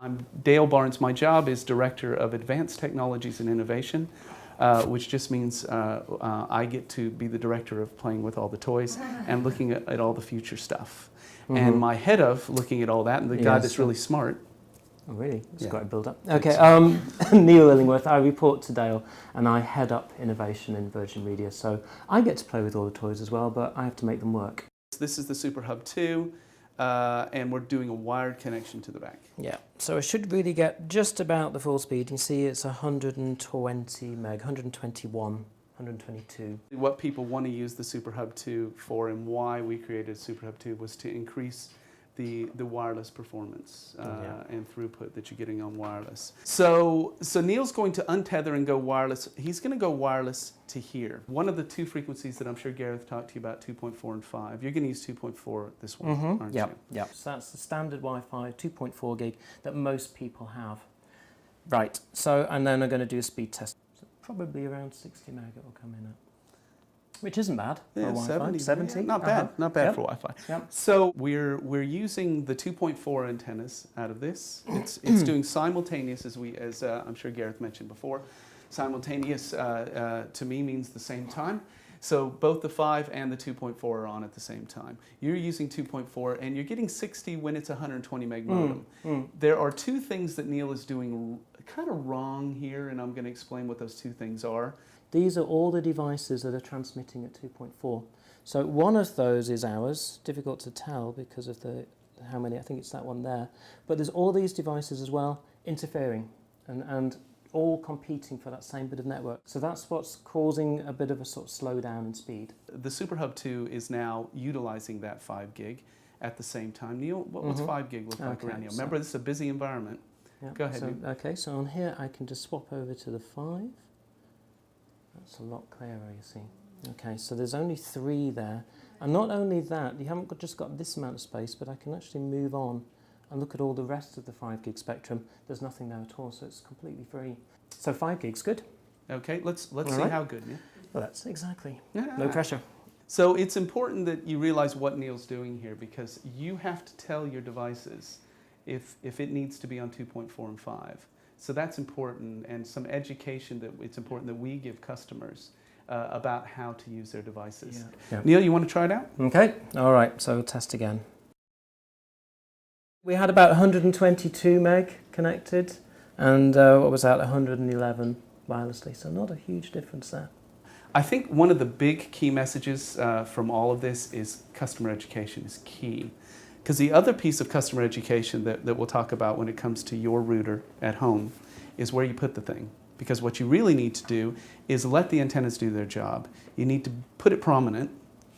I'm Dale Barnes. My job is Director of Advanced Technologies and Innovation, which just means I get to be the director of playing with all the toys and looking at all the future stuff. Mm-hmm. And my head of looking at all that, and the guy that's really smart. Oh, really? It's quite a build-up. Okay, Neil Illingworth, I report to Dale, and I head up innovation in Virgin Media. So I get to play with all the toys as well, but I have to make them work. This is the SuperHub 2. And we're doing a wired connection to the back. Yeah, so I should really get just about the full speed. You can see it's 120 meg, 121, 122. What people want to use the SuperHub 2 for, and why we created SuperHub 2, was to increase the wireless performance and throughput that you're getting on wireless. So Neil's going to untether and go wireless. He's going to go wireless to here. One of the two frequencies that I'm sure Gareth talked to you about, 2.4 and 5. You're going to use 2.4 this one, aren't you? Yeah. So that's the standard Wi-Fi, 2.4 gig that most people have. Right. So, and then I'm going to do a speed test. So probably around 60 meg it will come in at. Which isn't bad for Wi-Fi. 70? Yeah, not bad. Not bad for Wi-Fi. Yep. So we're using the 2.4 antennas out of this. It's doing simultaneous, as I'm sure Gareth mentioned before. Simultaneous to me means the same time. So both the 5 and the 2.4 are on at the same time. You're using 2.4 and you're getting 60 when it's 120 meg modem. There are two things that Neil is doing kind of wrong here, and I'm going to explain what those two things are. These are all the devices that are transmitting at 2.4. So one of those is ours, difficult to tell because of how many, I think it's that one there. But there's all these devices as well interfering and all competing for that same bit of network. So that's what's causing a bit of a sort of slowdown in speed. The SuperHub 2 is now utilizing that 5 gig at the same time. Neil, what's 5 gig look like around Neil? Remember, this is a busy environment. Yeah, go ahead. So, okay, so on here I can just swap over to the 5. That's a lot clearer, you see. Okay, so there's only 3 there. And not only that, you haven't just got this amount of space, but I can actually move on and look at all the rest of the 5 gig spectrum. There's nothing there at all, so it's completely free. So 5 gig's good. Okay, let's see how good. Yeah? Well, that's exactly. No pressure. So it's important that you realize what Neil's doing here, because you have to tell your devices if it needs to be on 2.4 and 5. So that's important, and some education that it's important that we give customers about how to use their devices. Yeah. Neil, you want to try it out? Okay, all right, so we'll test again. We had about 122 meg connected, and what was that, 111 wirelessly, so not a huge difference there. I think one of the big key messages from all of this is customer education is key. Because the other piece of customer education that we'll talk about when it comes to your router at home is where you put the thing. Because what you really need to do is let the antennas do their job. You need to put it prominent,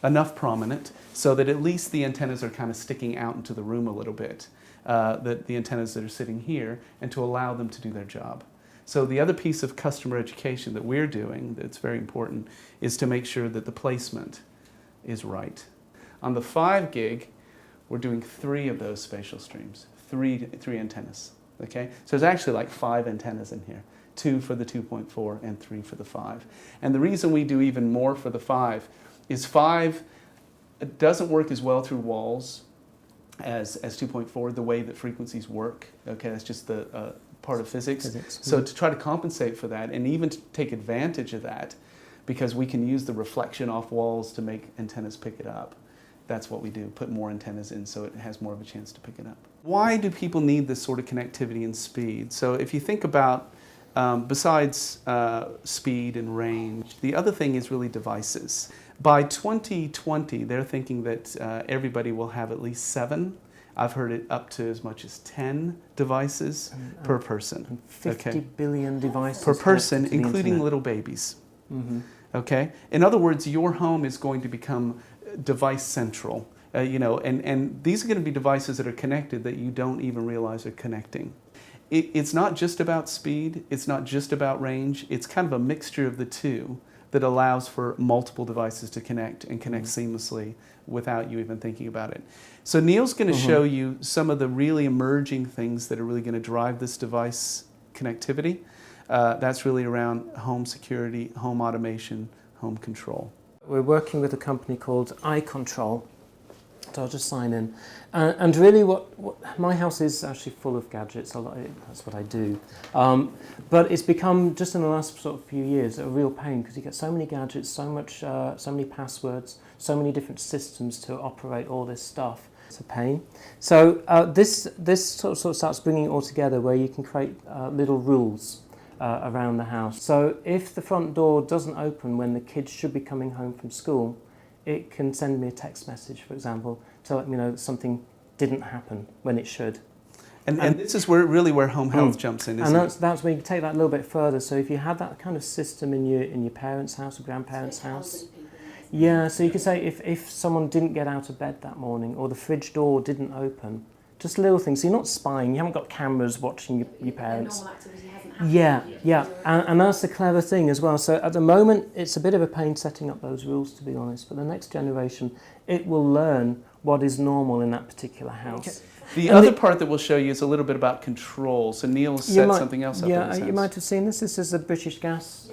enough prominent, so that at least the antennas are kind of sticking out into the room a little bit, the antennas that are sitting here, and to allow them to do their job. So the other piece of customer education that we're doing that's very important is to make sure that the placement is right. On the 5 gig, we're doing 3 of those spatial streams, three antennas, okay? So there's actually like 5 antennas in here, 2 for the 2.4 and 3 for the 5. And the reason we do even more for the 5 is 5 doesn't work as well through walls as 2.4, the way that frequencies work, okay? That's just the part of physics. So to try to compensate for that and even to take advantage of that, because we can use the reflection off walls to make antennas pick it up. That's what we do, put more antennas in so it has more of a chance to pick it up. Why do people need this sort of connectivity and speed? So if you think about, besides speed and range, the other thing is really devices. By 2020, they're thinking that everybody will have at least 7. I've heard it up to as much as 10 devices per person. And 50 billion devices per person, including little babies. Okay? In other words, your home is going to become device central, and these are going to be devices that are connected that you don't even realize are connecting. It's not just about speed, it's not just about range, it's kind of a mixture of the two that allows for multiple devices to connect and connect seamlessly without you even thinking about it. So Neil's going to show you some of the really emerging things that are really going to drive this device connectivity. That's really around home security, home automation, home control. We're working with a company called iControl So I'll just sign in. And really what my house is actually full of gadgets. That's what I do. But it's become, just in the last sort of few years, a real pain because you get so many gadgets, so many passwords, so many different systems to operate all this stuff. It's a pain. So this sort of starts bringing it all together where you can create little rules around the house. So if the front door doesn't open when the kids should be coming home from school, it can send me a text message, for example, to let me know that something didn't happen when it should. And this is where home health jumps in, isn't it? And that's where you can take that a little bit further. So if you had that kind of system in your parents' house or grandparents' house, yeah, so you could say if someone didn't get out of bed that morning or the fridge door didn't open, just little things. So you're not spying. You haven't got cameras watching your parents. Normal activity hasn't happened. Yeah. And that's the clever thing as well. So at the moment, it's a bit of a pain setting up those rules, to be honest. But the next generation, it will learn what is normal in that particular house. Okay. The other part that we'll show you is a little bit about control. So Neil's set something else up in his house. You might have seen this. This is a British Gas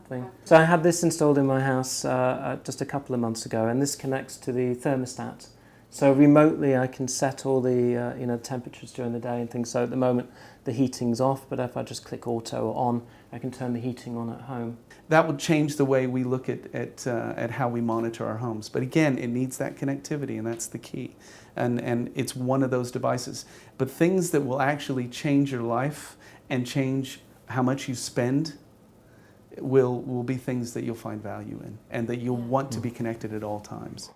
thing. So I had this installed in my house just a couple of months ago, and this connects to the thermostat. So remotely I can set all the temperatures during the day and things. So at the moment the heating's off, but if I just click auto or on, I can turn the heating on at home. That would change the way we look at how we monitor our homes. But again, it needs that connectivity, and that's the key. And it's one of those devices. But things that will actually change your life and change how much you spend will be things that you'll find value in and that you'll want to be connected at all times.